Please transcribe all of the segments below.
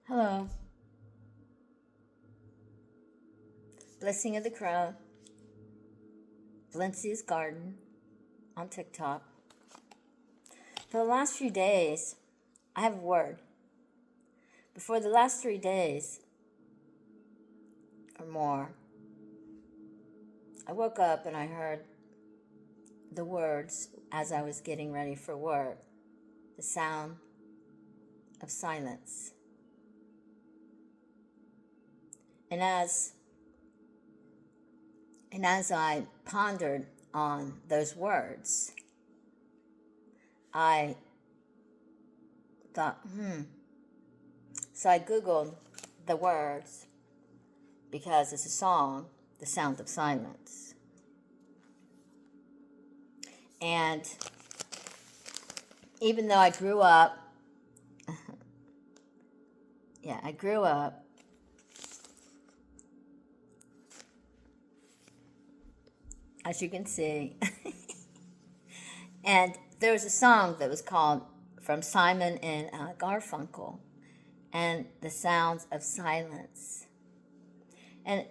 Hello. Blessing of the Crow. Valencia's Garden on TikTok. For the last few days, I have a word. Before the last 3 days or more, I woke up and I heard the words as I was getting ready for work. The sound of silence. And as I pondered on those words, I thought, So I Googled the words because it's a song, The Sound of Silence. And even though I grew up, as you can see, and there was a song that was called from Simon and Garfunkel, and The Sounds of Silence. And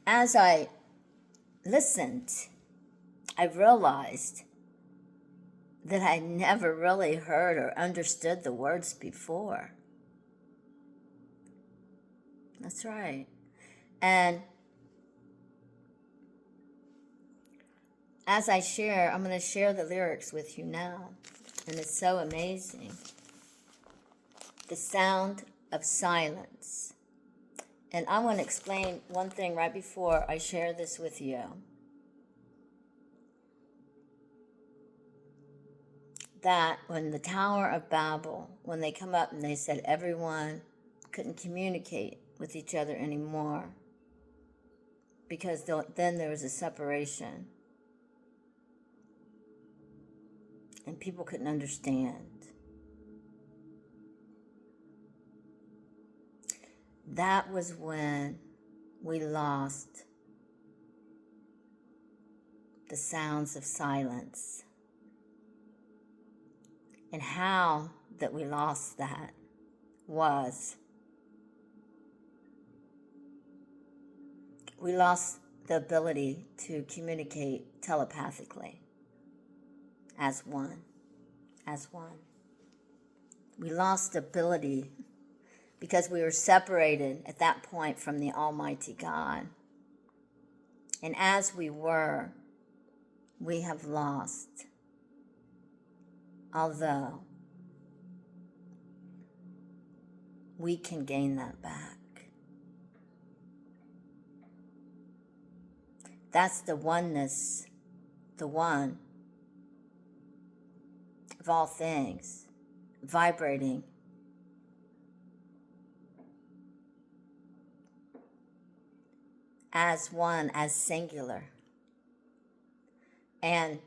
as I listened, I realized that I never really heard or understood the words before. That's right. And as I share, I'm going to share the lyrics with you now. And it's so amazing. The sound of silence. And I want to explain one thing right before I share this with you. That when the Tower of Babel, when they come up and they said everyone couldn't communicate with each other anymore because then there was a separation and people couldn't understand. That was when we lost the sounds of silence. And how that we lost that was we lost the ability to communicate telepathically as one. We lost the ability because we were separated at that point from the Almighty God. And as we were, we have lost. Although we can gain that back. That's the oneness, the one of all things, vibrating as one, as singular. And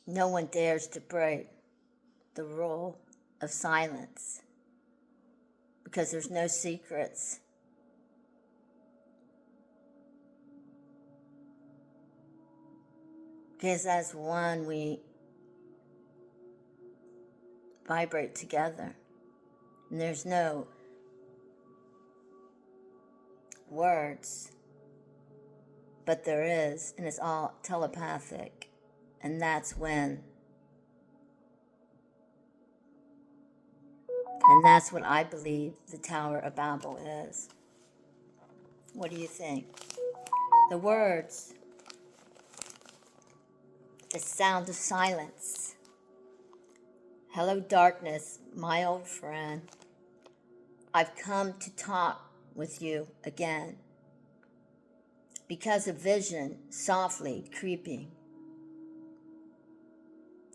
no one dares to break the rule of silence because there's no secrets. Because as one, we vibrate together. And there's no words, but there is, and it's all telepathic. And that's what I believe the Tower of Babel is. What do you think? The words, the sound of silence. Hello, darkness, my old friend. I've come to talk with you again because of vision softly creeping.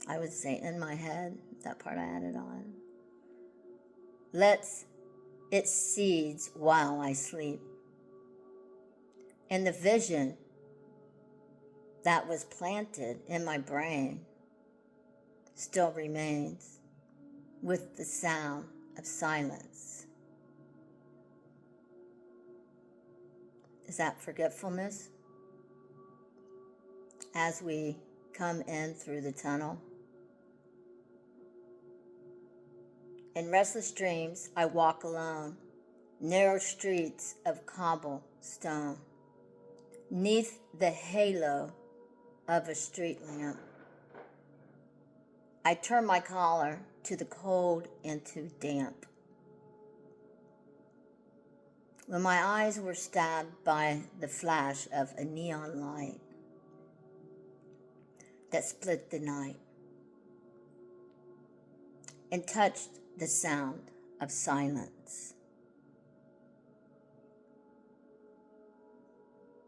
I would say in my head, that part I added on. Lets its seeds while I sleep. And the vision that was planted in my brain still remains with the sound of silence. Is that forgetfulness? As we come in through the tunnel, In restless dreams, I walk alone, narrow streets of cobblestone, neath the halo of a street lamp. I turn my collar to the cold and to damp. When my eyes were stabbed by the flash of a neon light that split the night and touched the sound of silence.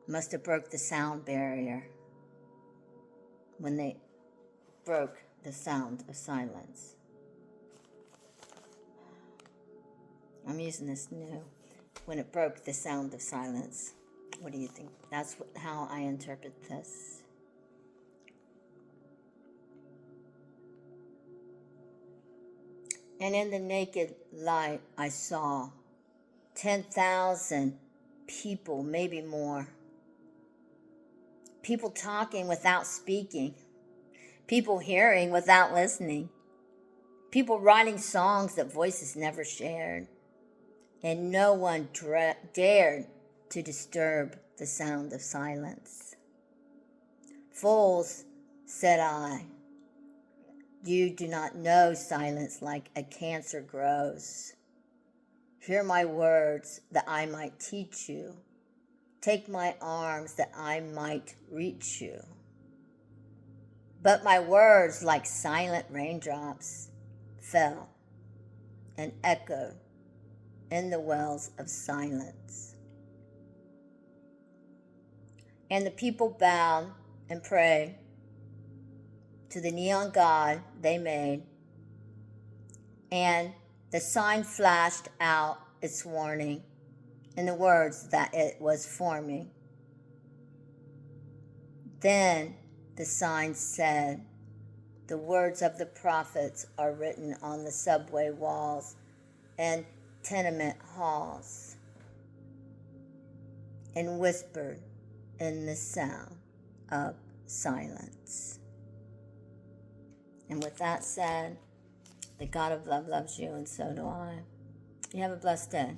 Must have broke the sound barrier when they broke the sound of silence. I'm using this new. When it broke the sound of silence. What do you think? That's how I interpret this. And in the naked light, I saw 10,000 people, maybe more. People talking without speaking. People hearing without listening. People writing songs that voices never shared. And no one dared to disturb the sound of silence. Fools, said I, you do not know silence like a cancer grows. Hear my words that I might teach you. Take my arms that I might reach you. But my words, like silent raindrops, fell and echoed in the wells of silence. And the people bowed and prayed to the neon god they made, and the sign flashed out its warning in the words that it was forming. Then the sign said, the words of the prophets are written on the subway walls and tenement halls, and whispered in the sound of silence. And with that said, the God of love loves you, and so do I. You have a blessed day.